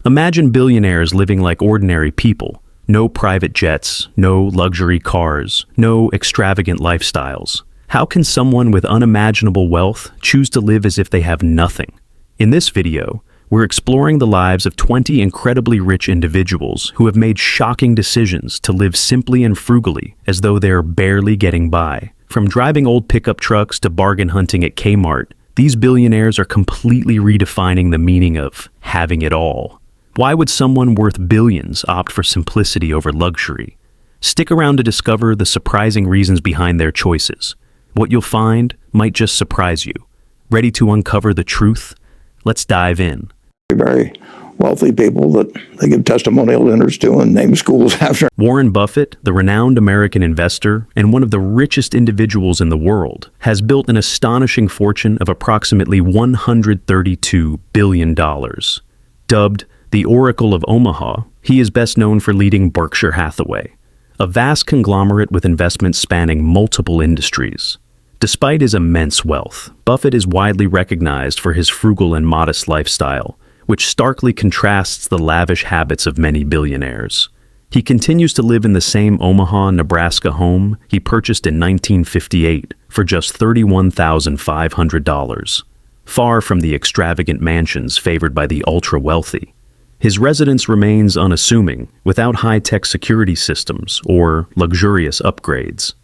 Imagine billionaires living like ordinary people. No private jets, no luxury cars, no extravagant lifestyles. How can someone with unimaginable wealth choose to live as if they have nothing? In this video, we're exploring the lives of 20 incredibly rich individuals who have made shocking decisions to live simply and frugally as though they're barely getting by. From driving old pickup trucks to bargain hunting at Kmart, these billionaires are completely redefining the meaning of having it all. Why would someone worth billions opt for simplicity over luxury? Stick around to discover the surprising reasons behind their choices. What you'll find might just surprise you. Ready to uncover the truth? Let's dive in. Very wealthy people that they give testimonial dinners to and name schools after. Warren Buffett, the renowned American investor and one of the richest individuals in the world, has built an astonishing fortune of approximately $132 billion. Dubbed the Oracle of Omaha, he is best known for leading Berkshire Hathaway, a vast conglomerate with investments spanning multiple industries. Despite his immense wealth, Buffett is widely recognized for his frugal and modest lifestyle, which starkly contrasts the lavish habits of many billionaires. He continues to live in the same Omaha, Nebraska home he purchased in 1958 for just $31,500, far from the extravagant mansions favored by the ultra-wealthy. His residence remains unassuming, without high-tech security systems or luxurious upgrades.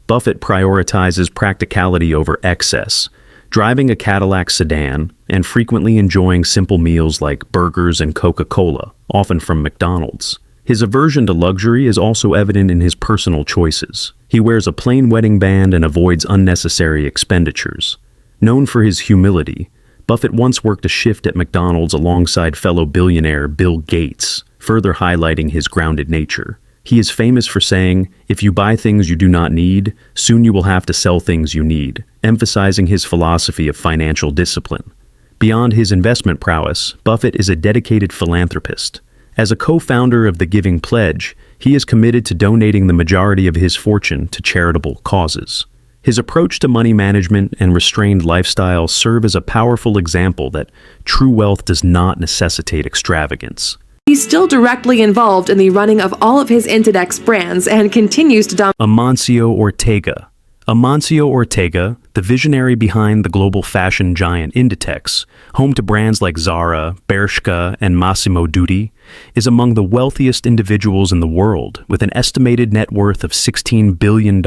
Buffett prioritizes practicality over excess, driving a Cadillac sedan and frequently enjoying simple meals like burgers and Coca-Cola, often from McDonald's. His aversion to luxury is also evident in his personal choices. He wears a plain wedding band and avoids unnecessary expenditures. Known for his humility, Buffett once worked a shift at McDonald's alongside fellow billionaire Bill Gates, further highlighting his grounded nature. He is famous for saying, "If you buy things you do not need, soon you will have to sell things you need," emphasizing his philosophy of financial discipline. Beyond his investment prowess, Buffett is a dedicated philanthropist. As a co-founder of the Giving Pledge, he is committed to donating the majority of his fortune to charitable causes. His approach to money management and restrained lifestyle serve as a powerful example that true wealth does not necessitate extravagance. He's still directly involved in the running of all of his Index brands and continues to dominate. Amancio Ortega. Amancio Ortega, the visionary behind the global fashion giant Inditex, home to brands like Zara, Bershka, and Massimo Dutti, is among the wealthiest individuals in the world, with an estimated net worth of $16 billion.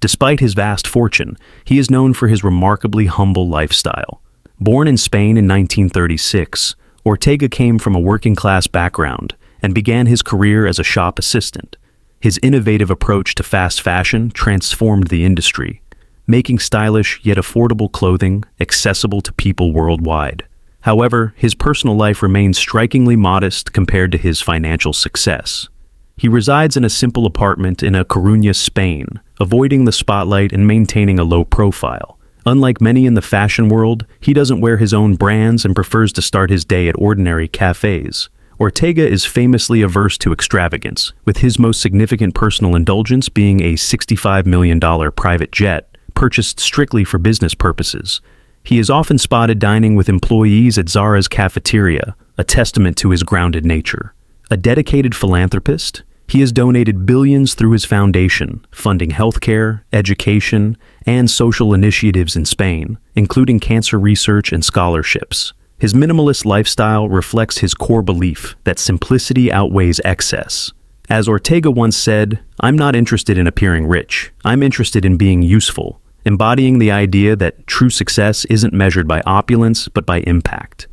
Despite his vast fortune, he is known for his remarkably humble lifestyle. Born in Spain in 1936, Ortega came from a working-class background and began his career as a shop assistant. His innovative approach to fast fashion transformed the industry, making stylish yet affordable clothing accessible to people worldwide. However, his personal life remains strikingly modest compared to his financial success. He resides in a simple apartment in A Coruña, Spain, avoiding the spotlight and maintaining a low profile. Unlike many in the fashion world, he doesn't wear his own brands and prefers to start his day at ordinary cafes. Ortega is famously averse to extravagance, with his most significant personal indulgence being a $65 million private jet, purchased strictly for business purposes. He is often spotted dining with employees at Zara's cafeteria, a testament to his grounded nature. A dedicated philanthropist, he has donated billions through his foundation, funding healthcare, education, and social initiatives in Spain, including cancer research and scholarships. His minimalist lifestyle reflects his core belief that simplicity outweighs excess. As Ortega once said, "I'm not interested in appearing rich. I'm interested in being useful," embodying the idea that true success isn't measured by opulence, but by impact.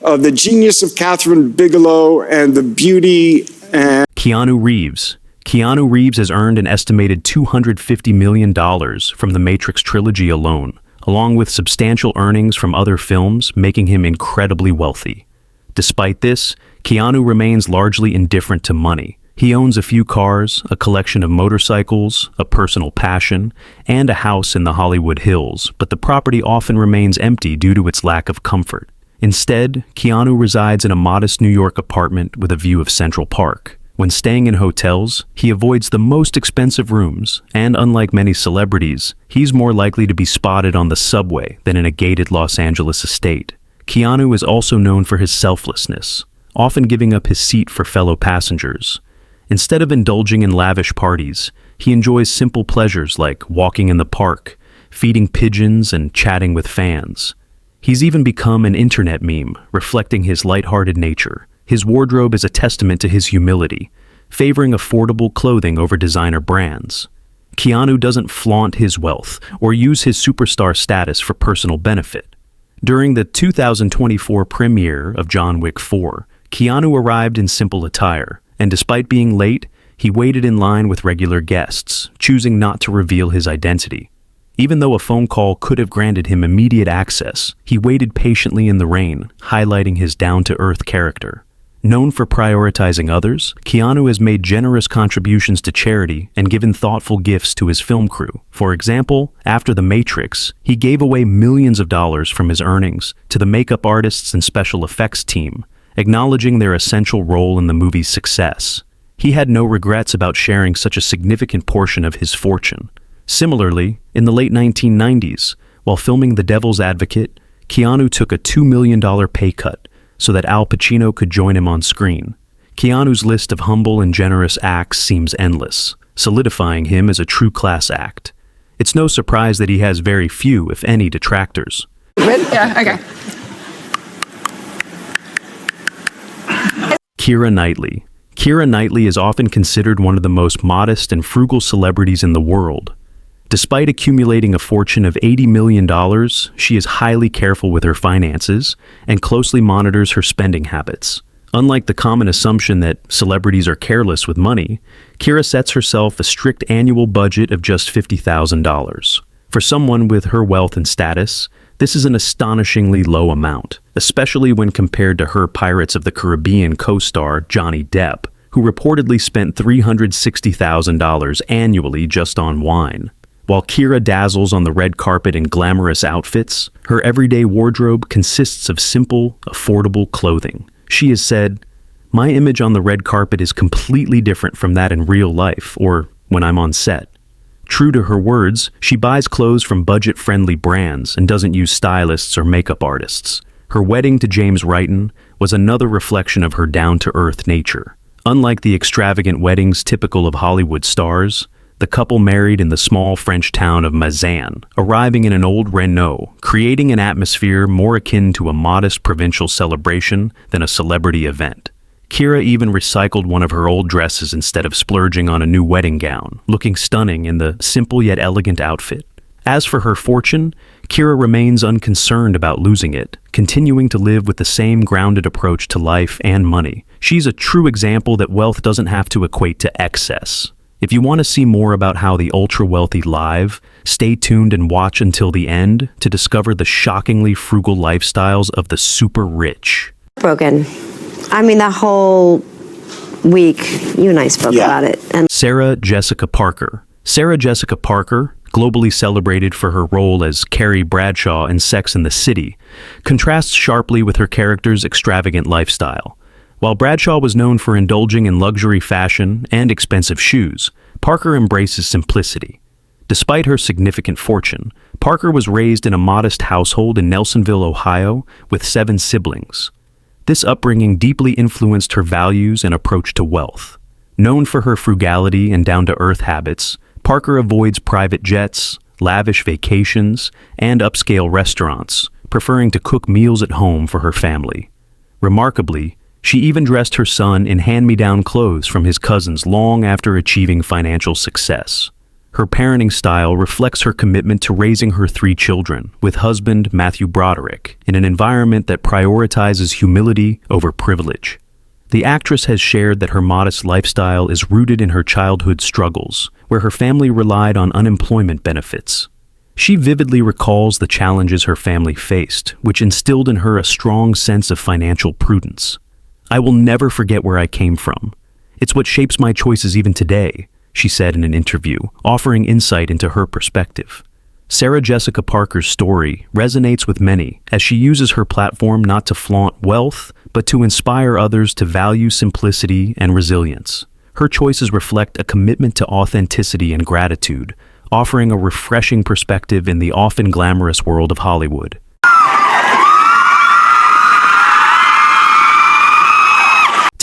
The genius of Catherine Bigelow and the beauty and... Keanu Reeves. Keanu Reeves has earned an estimated $250 million from the Matrix trilogy alone, along with substantial earnings from other films, making him incredibly wealthy. Despite this, Keanu remains largely indifferent to money. He owns a few cars, a collection of motorcycles, a personal passion, and a house in the Hollywood Hills, but the property often remains empty due to its lack of comfort. Instead, Keanu resides in a modest New York apartment with a view of Central Park. When staying in hotels, he avoids the most expensive rooms, and unlike many celebrities, he's more likely to be spotted on the subway than in a gated Los Angeles estate. Keanu is also known for his selflessness, often giving up his seat for fellow passengers. Instead of indulging in lavish parties, he enjoys simple pleasures like walking in the park, feeding pigeons, and chatting with fans. He's even become an internet meme, reflecting his lighthearted nature. His wardrobe is a testament to his humility, favoring affordable clothing over designer brands. Keanu doesn't flaunt his wealth or use his superstar status for personal benefit. During the 2024 premiere of John Wick 4, Keanu arrived in simple attire, and despite being late, he waited in line with regular guests, choosing not to reveal his identity. Even though a phone call could have granted him immediate access, he waited patiently in the rain, highlighting his down-to-earth character. Known for prioritizing others, Keanu has made generous contributions to charity and given thoughtful gifts to his film crew. For example, after The Matrix, he gave away millions of dollars from his earnings to the makeup artists and special effects team, acknowledging their essential role in the movie's success. He had no regrets about sharing such a significant portion of his fortune. Similarly, in the late 1990s, while filming The Devil's Advocate, Keanu took a $2 million pay cut so that Al Pacino could join him on screen. Keanu's list of humble and generous acts seems endless, solidifying him as a true class act. It's no surprise that he has very few, if any, detractors. Yeah, okay. Keira Knightley. Keira Knightley is often considered one of the most modest and frugal celebrities in the world. Despite accumulating a fortune of $80 million, she is highly careful with her finances and closely monitors her spending habits. Unlike the common assumption that celebrities are careless with money, Keira sets herself a strict annual budget of just $50,000. For someone with her wealth and status, this is an astonishingly low amount, especially when compared to her Pirates of the Caribbean co-star Johnny Depp, who reportedly spent $360,000 annually just on wine. While Keira dazzles on the red carpet in glamorous outfits, her everyday wardrobe consists of simple, affordable clothing. She has said, "My image on the red carpet is completely different from that in real life or when I'm on set." True to her words, she buys clothes from budget-friendly brands and doesn't use stylists or makeup artists. Her wedding to James Wrighton was another reflection of her down-to-earth nature. Unlike the extravagant weddings typical of Hollywood stars, the couple married in the small French town of Mazan, arriving in an old Renault, creating an atmosphere more akin to a modest provincial celebration than a celebrity event. Keira even recycled one of her old dresses instead of splurging on a new wedding gown, looking stunning in the simple yet elegant outfit. As for her fortune, Keira remains unconcerned about losing it, continuing to live with the same grounded approach to life and money. She's a true example that wealth doesn't have to equate to excess. If you want to see more about how the ultra-wealthy live, stay tuned and watch until the end to discover the shockingly frugal lifestyles of the super rich. Broken. I mean, that whole week, you and I spoke about it. And Sarah Jessica Parker. Sarah Jessica Parker, globally celebrated for her role as Carrie Bradshaw in Sex and the City, contrasts sharply with her character's extravagant lifestyle. While Bradshaw was known for indulging in luxury fashion and expensive shoes, Parker embraces simplicity. Despite her significant fortune, Parker was raised in a modest household in Nelsonville, Ohio, with 7 siblings. This upbringing deeply influenced her values and approach to wealth. Known for her frugality and down-to-earth habits, Parker avoids private jets, lavish vacations, and upscale restaurants, preferring to cook meals at home for her family. Remarkably, she even dressed her son in hand-me-down clothes from his cousins long after achieving financial success. Her parenting style reflects her commitment to raising her 3 children, with husband Matthew Broderick, in an environment that prioritizes humility over privilege. The actress has shared that her modest lifestyle is rooted in her childhood struggles, where her family relied on unemployment benefits. She vividly recalls the challenges her family faced, which instilled in her a strong sense of financial prudence. "I will never forget where I came from. It's what shapes my choices even today," she said in an interview, offering insight into her perspective. Sarah Jessica Parker's story resonates with many as she uses her platform not to flaunt wealth, but to inspire others to value simplicity and resilience. Her choices reflect a commitment to authenticity and gratitude, offering a refreshing perspective in the often glamorous world of Hollywood.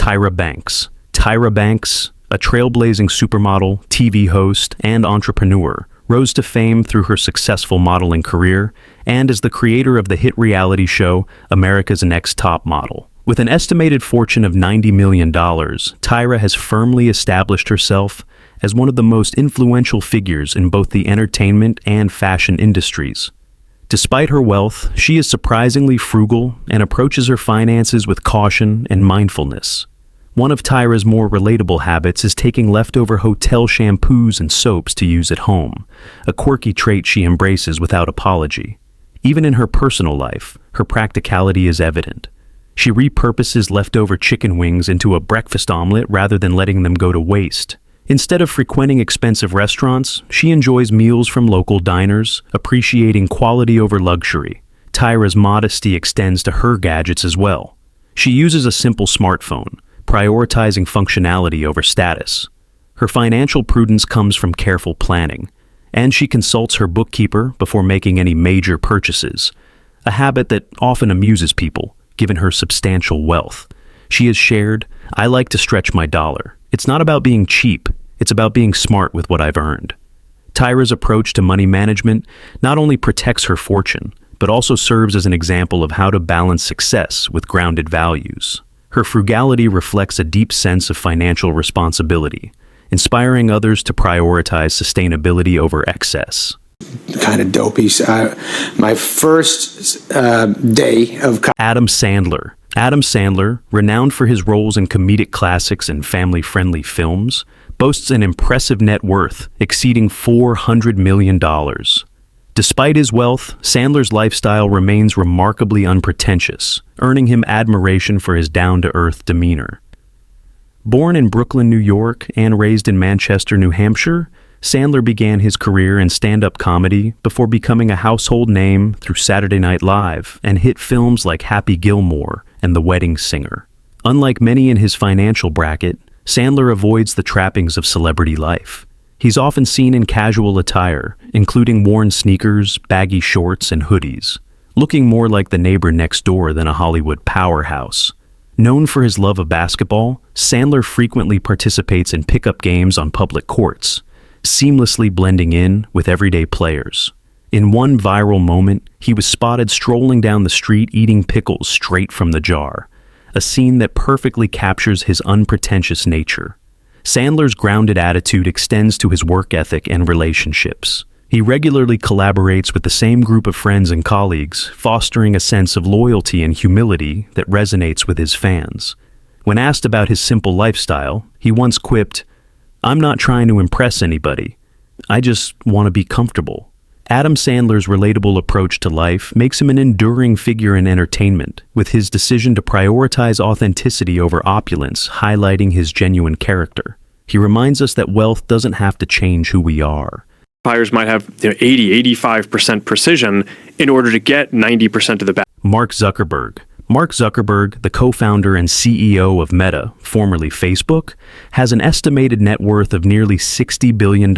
Tyra Banks. Tyra Banks, a trailblazing supermodel, TV host, and entrepreneur, rose to fame through her successful modeling career and as the creator of the hit reality show America's Next Top Model. With an estimated fortune of $90 million, Tyra has firmly established herself as one of the most influential figures in both the entertainment and fashion industries. Despite her wealth, she is surprisingly frugal and approaches her finances with caution and mindfulness. One of Tyra's more relatable habits is taking leftover hotel shampoos and soaps to use at home, a quirky trait she embraces without apology. Even in her personal life, her practicality is evident. She repurposes leftover chicken wings into a breakfast omelet rather than letting them go to waste. Instead of frequenting expensive restaurants, she enjoys meals from local diners, appreciating quality over luxury. Tyra's modesty extends to her gadgets as well. She uses a simple smartphone, prioritizing functionality over status. Her financial prudence comes from careful planning, and she consults her bookkeeper before making any major purchases, a habit that often amuses people, given her substantial wealth. She has shared, "I like to stretch my dollar. It's not about being cheap, it's about being smart with what I've earned." Tyra's approach to money management not only protects her fortune, but also serves as an example of how to balance success with grounded values. Her frugality reflects a deep sense of financial responsibility, inspiring others to prioritize sustainability over excess. Kind of dopey. My first day of Adam Sandler. Adam Sandler, renowned for his roles in comedic classics and family-friendly films, boasts an impressive net worth exceeding $400 million. Despite his wealth, Sandler's lifestyle remains remarkably unpretentious, earning him admiration for his down-to-earth demeanor. Born in Brooklyn, New York, and raised in Manchester, New Hampshire, Sandler began his career in stand-up comedy before becoming a household name through Saturday Night Live and hit films like Happy Gilmore and The Wedding Singer. Unlike many in his financial bracket, Sandler avoids the trappings of celebrity life. He's often seen in casual attire, including worn sneakers, baggy shorts, and hoodies, looking more like the neighbor next door than a Hollywood powerhouse. Known for his love of basketball, Sandler frequently participates in pickup games on public courts, seamlessly blending in with everyday players. In one viral moment, he was spotted strolling down the street eating pickles straight from the jar, a scene that perfectly captures his unpretentious nature. Sandler's grounded attitude extends to his work ethic and relationships. He regularly collaborates with the same group of friends and colleagues, fostering a sense of loyalty and humility that resonates with his fans. When asked about his simple lifestyle, he once quipped, "I'm not trying to impress anybody. I just want to be comfortable." Adam Sandler's relatable approach to life makes him an enduring figure in entertainment, with his decision to prioritize authenticity over opulence highlighting his genuine character. He reminds us that wealth doesn't have to change who we are. Buyers might have 80, 85% precision in order to get 90% of the back. Mark Zuckerberg. Mark Zuckerberg, the co-founder and CEO of Meta, formerly Facebook, has an estimated net worth of nearly $60 billion.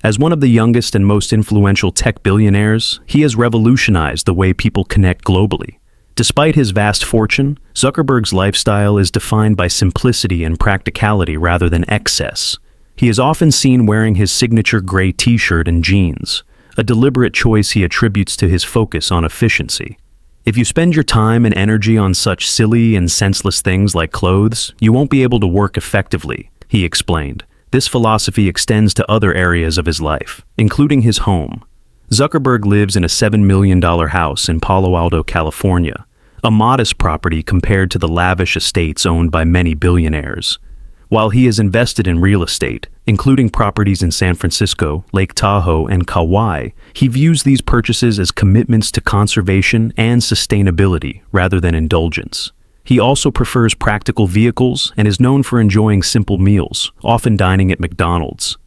As one of the youngest and most influential tech billionaires, he has revolutionized the way people connect globally. Despite his vast fortune, Zuckerberg's lifestyle is defined by simplicity and practicality rather than excess. He is often seen wearing his signature gray t-shirt and jeans, a deliberate choice he attributes to his focus on efficiency. If you spend your time and energy on such silly and senseless things like clothes, you won't be able to work effectively, he explained. This philosophy extends to other areas of his life, including his home. Zuckerberg lives in a $7 million house in Palo Alto, California, a modest property compared to the lavish estates owned by many billionaires. While he is invested in real estate, including properties in San Francisco, Lake Tahoe, and Kauai, he views these purchases as commitments to conservation and sustainability rather than indulgence. He also prefers practical vehicles and is known for enjoying simple meals, often dining at McDonald's.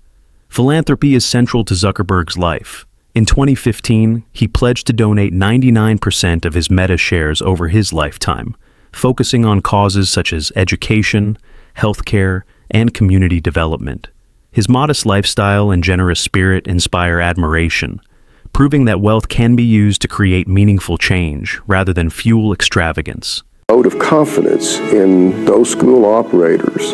Philanthropy is central to Zuckerberg's life. In 2015, he pledged to donate 99% of his Meta shares over his lifetime, focusing on causes such as education, healthcare, and community development. His modest lifestyle and generous spirit inspire admiration, proving that wealth can be used to create meaningful change rather than fuel extravagance. vote of confidence in those school operators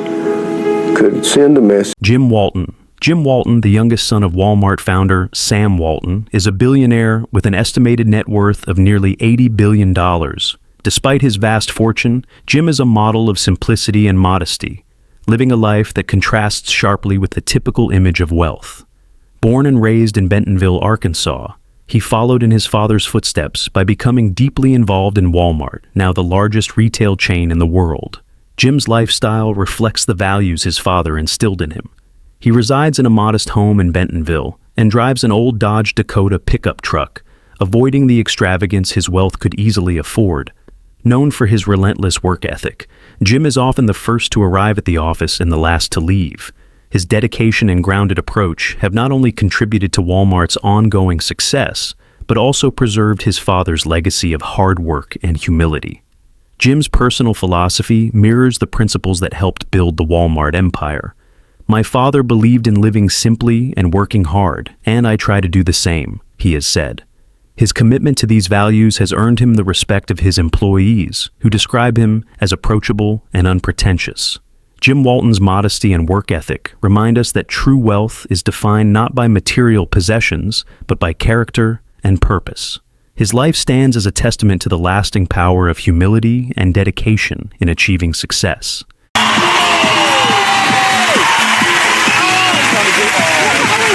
could send a message. Jim Walton. Jim Walton, the youngest son of Walmart founder Sam Walton, is a billionaire with an estimated net worth of nearly $80 billion. Despite his vast fortune, Jim is a model of simplicity and modesty, living a life that contrasts sharply with the typical image of wealth. Born and raised in Bentonville, Arkansas, he followed in his father's footsteps by becoming deeply involved in Walmart, now the largest retail chain in the world. Jim's lifestyle reflects the values his father instilled in him. He resides in a modest home in Bentonville and drives an old Dodge Dakota pickup truck, avoiding the extravagance his wealth could easily afford. Known for his relentless work ethic, Jim is often the first to arrive at the office and the last to leave. His dedication and grounded approach have not only contributed to Walmart's ongoing success, but also preserved his father's legacy of hard work and humility. Jim's personal philosophy mirrors the principles that helped build the Walmart empire. "My father believed in living simply and working hard, and I try to do the same," he has said. His commitment to these values has earned him the respect of his employees, who describe him as approachable and unpretentious. Jim Walton's modesty and work ethic remind us that true wealth is defined not by material possessions, but by character and purpose. His life stands as a testament to the lasting power of humility and dedication in achieving success.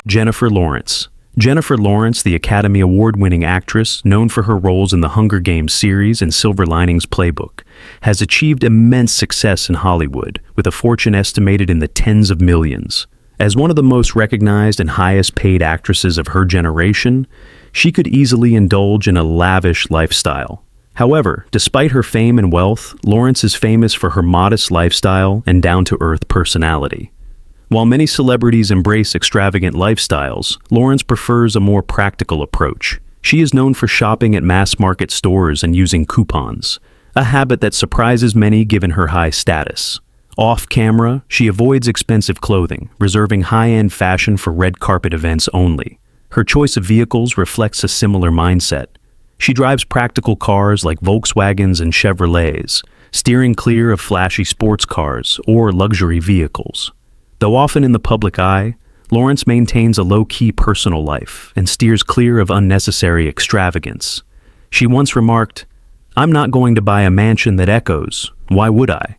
Jennifer Lawrence. Jennifer Lawrence, the Academy Award-winning actress known for her roles in the Hunger Games series and Silver Linings Playbook, has achieved immense success in Hollywood, with a fortune estimated in the tens of millions. As one of the most recognized and highest-paid actresses of her generation, she could easily indulge in a lavish lifestyle. However, despite her fame and wealth, Lawrence is famous for her modest lifestyle and down-to-earth personality. While many celebrities embrace extravagant lifestyles, Lawrence prefers a more practical approach. She is known for shopping at mass-market stores and using coupons, a habit that surprises many given her high status. Off-camera, she avoids expensive clothing, reserving high-end fashion for red carpet events only. Her choice of vehicles reflects a similar mindset. She drives practical cars like Volkswagens and Chevrolets, steering clear of flashy sports cars or luxury vehicles. Though often in the public eye, Lawrence maintains a low-key personal life and steers clear of unnecessary extravagance. She once remarked, "I'm not going to buy a mansion that echoes. Why would I?"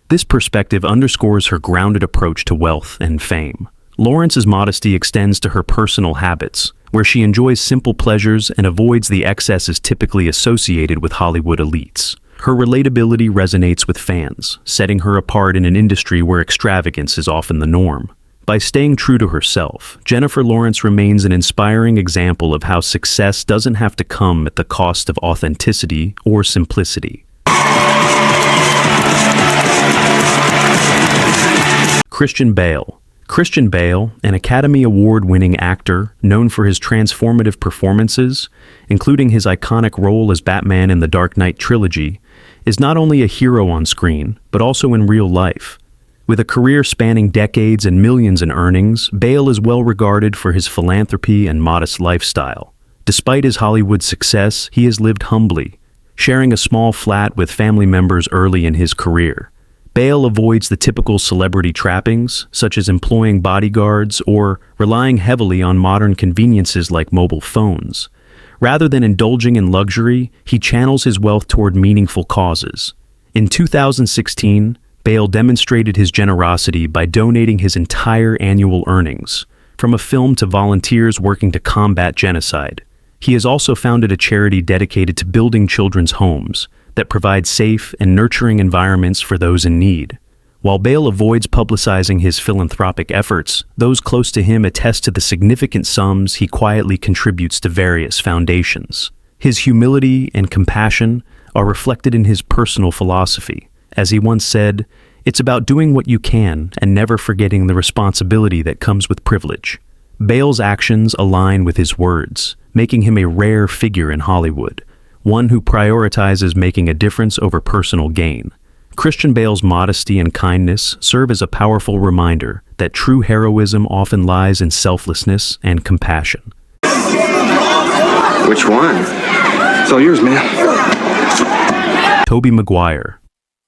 This perspective underscores her grounded approach to wealth and fame. Lawrence's modesty extends to her personal habits, where she enjoys simple pleasures and avoids the excesses typically associated with Hollywood elites. Her relatability resonates with fans, setting her apart in an industry where extravagance is often the norm. By staying true to herself, Jennifer Lawrence remains an inspiring example of how success doesn't have to come at the cost of authenticity or simplicity. Christian Bale. Christian Bale, an Academy Award-winning actor known for his transformative performances, including his iconic role as Batman in the Dark Knight trilogy, is not only a hero on screen, but also in real life. With a career spanning decades and millions in earnings, Bale is well regarded for his philanthropy and modest lifestyle. Despite his Hollywood success, he has lived humbly, sharing a small flat with family members early in his career. Bale avoids the typical celebrity trappings, such as employing bodyguards or relying heavily on modern conveniences like mobile phones. Rather than indulging in luxury, he channels his wealth toward meaningful causes. In 2016, Bale demonstrated his generosity by donating his entire annual earnings, from a film to volunteers working to combat genocide. He has also founded a charity dedicated to building children's homes that provide safe and nurturing environments for those in need. While Bale avoids publicizing his philanthropic efforts, those close to him attest to the significant sums he quietly contributes to various foundations. His humility and compassion are reflected in his personal philosophy. As he once said, "It's about doing what you can and never forgetting the responsibility that comes with privilege." Bale's actions align with his words, making him a rare figure in Hollywood, one who prioritizes making a difference over personal gain. Christian Bale's modesty and kindness serve as a powerful reminder that true heroism often lies in selflessness and compassion. Which one? It's all yours, man. Tobey Maguire.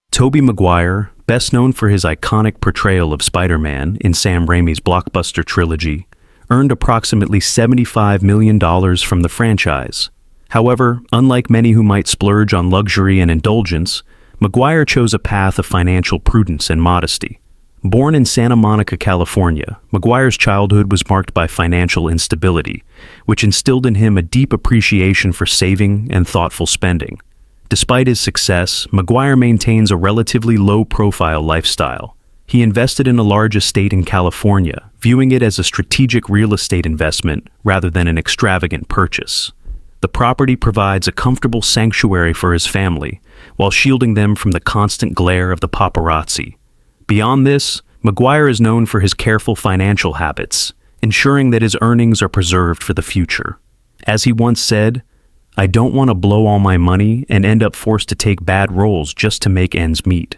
Tobey Maguire, best known for his iconic portrayal of Spider-Man in Sam Raimi's blockbuster trilogy, earned approximately $75 million from the franchise. However, unlike many who might splurge on luxury and indulgence, Maguire chose a path of financial prudence and modesty. Born in Santa Monica, California, Maguire's childhood was marked by financial instability, which instilled in him a deep appreciation for saving and thoughtful spending. Despite his success, Maguire maintains a relatively low-profile lifestyle. He invested in a large estate in California, viewing it as a strategic real estate investment rather than an extravagant purchase. The property provides a comfortable sanctuary for his family, while shielding them from the constant glare of the paparazzi. Beyond this, Maguire is known for his careful financial habits, ensuring that his earnings are preserved for the future. As he once said, "I don't want to blow all my money and end up forced to take bad roles just to make ends meet."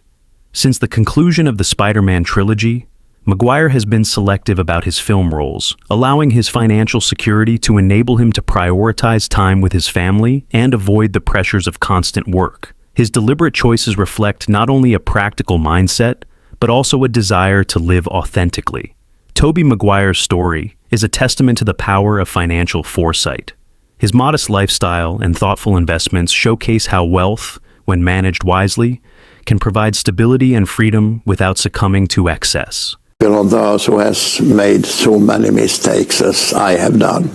Since the conclusion of the Spider-Man trilogy, Maguire has been selective about his film roles, allowing his financial security to enable him to prioritize time with his family and avoid the pressures of constant work. His deliberate choices reflect not only a practical mindset, but also a desire to live authentically. Tobey Maguire's story is a testament to the power of financial foresight. His modest lifestyle and thoughtful investments showcase how wealth, when managed wisely, can provide stability and freedom without succumbing to excess. Of those who has made so many mistakes as I have done.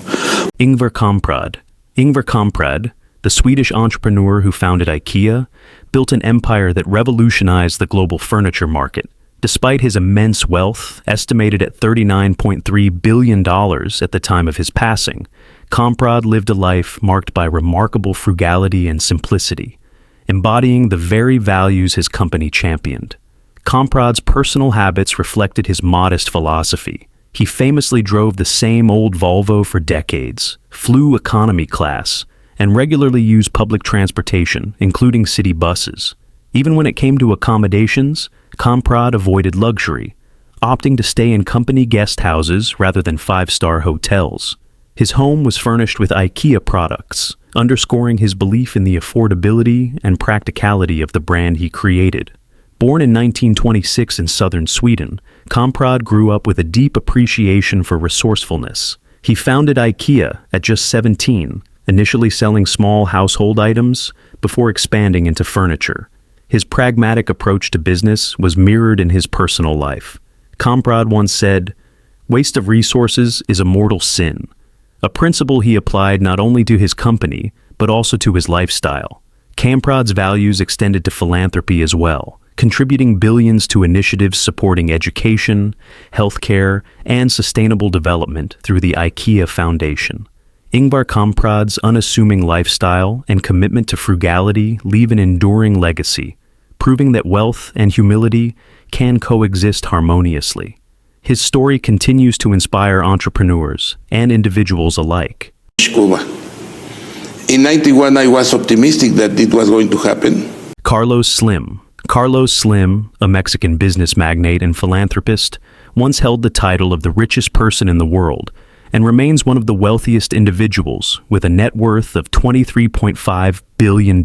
Ingvar Kamprad. Ingvar Kamprad, the Swedish entrepreneur who founded IKEA, built an empire that revolutionized the global furniture market. Despite his immense wealth, estimated at $39.3 billion at the time of his passing, Kamprad lived a life marked by remarkable frugality and simplicity, embodying the very values his company championed. Kamprad's personal habits reflected his modest philosophy. He famously drove the same old Volvo for decades, flew economy class, and regularly used public transportation, including city buses. Even when it came to accommodations, Kamprad avoided luxury, opting to stay in company guest houses rather than five-star hotels. His home was furnished with IKEA products, underscoring his belief in the affordability and practicality of the brand he created. Born in 1926 in southern Sweden, Kamprad grew up with a deep appreciation for resourcefulness. He founded IKEA at just 17, initially selling small household items before expanding into furniture. His pragmatic approach to business was mirrored in his personal life. Kamprad once said, "Waste of resources is a mortal sin," a principle he applied not only to his company, but also to his lifestyle. Kamprad's values extended to philanthropy as well, contributing billions to initiatives supporting education, healthcare, and sustainable development through the IKEA Foundation. Ingvar Kamprad's unassuming lifestyle and commitment to frugality leave an enduring legacy, proving that wealth and humility can coexist harmoniously. His story continues to inspire entrepreneurs and individuals alike. Cuba. In 91, I was optimistic that it was going to happen. Carlos Slim. Carlos Slim, a Mexican business magnate and philanthropist, once held the title of the richest person in the world and remains one of the wealthiest individuals with a net worth of $23.5 billion.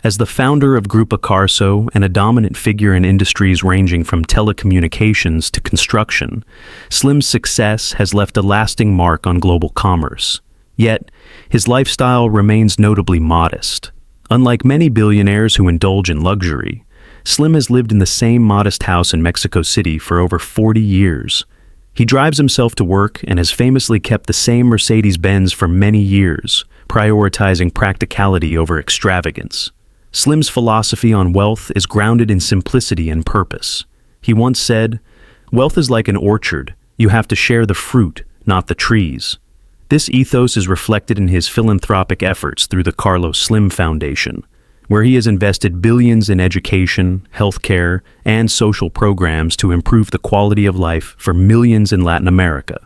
As the founder of Grupo Carso and a dominant figure in industries ranging from telecommunications to construction, Slim's success has left a lasting mark on global commerce. Yet, his lifestyle remains notably modest. Unlike many billionaires who indulge in luxury, Slim has lived in the same modest house in Mexico City for over 40 years. He drives himself to work and has famously kept the same Mercedes-Benz for many years, prioritizing practicality over extravagance. Slim's philosophy on wealth is grounded in simplicity and purpose. He once said, "Wealth is like an orchard. You have to share the fruit, not the trees." This ethos is reflected in his philanthropic efforts through the Carlos Slim Foundation, where he has invested billions in education, healthcare, and social programs to improve the quality of life for millions in Latin America.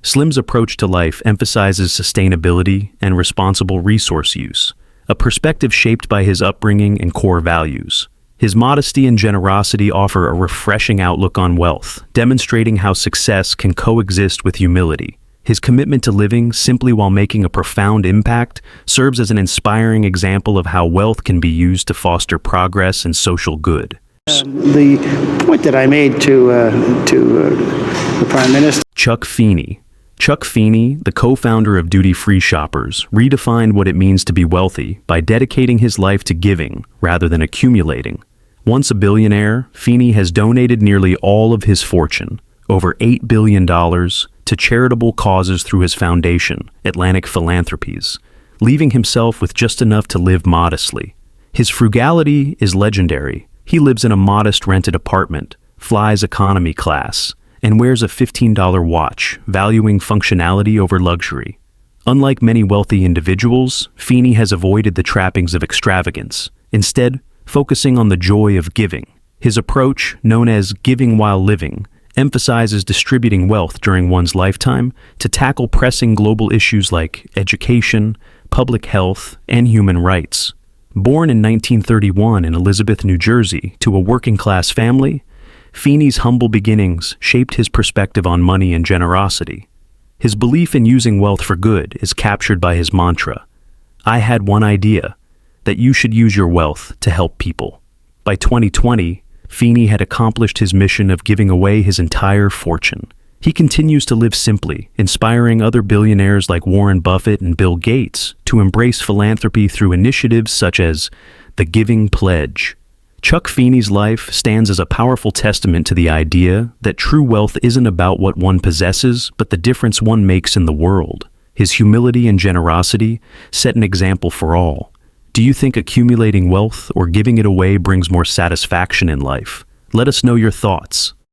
Slim's approach to life emphasizes sustainability and responsible resource use, a perspective shaped by his upbringing and core values. His modesty and generosity offer a refreshing outlook on wealth, demonstrating how success can coexist with humility. His commitment to living simply while making a profound impact serves as an inspiring example of how wealth can be used to foster progress and social good. The point that I made to the Prime Minister. Chuck Feeney. Chuck Feeney, the co-founder of Duty Free Shoppers, redefined what it means to be wealthy by dedicating his life to giving rather than accumulating. Once a billionaire, Feeney has donated nearly all of his fortune, over $8 billion, to charitable causes through his foundation, Atlantic Philanthropies, leaving himself with just enough to live modestly. His frugality is legendary. He lives in a modest rented apartment, flies economy class, and wears a $15 watch, valuing functionality over luxury. Unlike many wealthy individuals, Feeney has avoided the trappings of extravagance, instead focusing on the joy of giving. His approach, known as giving while living, emphasizes distributing wealth during one's lifetime to tackle pressing global issues like education, public health, and human rights. Born in 1931 in Elizabeth, New Jersey, to a working-class family, Feeney's humble beginnings shaped his perspective on money and generosity. His belief in using wealth for good is captured by his mantra, "I had one idea, that you should use your wealth to help people." By 2020, Feeney had accomplished his mission of giving away his entire fortune. He continues to live simply, inspiring other billionaires like Warren Buffett and Bill Gates to embrace philanthropy through initiatives such as the Giving Pledge. Chuck Feeney's life stands as a powerful testament to the idea that true wealth isn't about what one possesses, but the difference one makes in the world. His humility and generosity set an example for all. Do you think accumulating wealth or giving it away brings more satisfaction in life? Let us know your thoughts.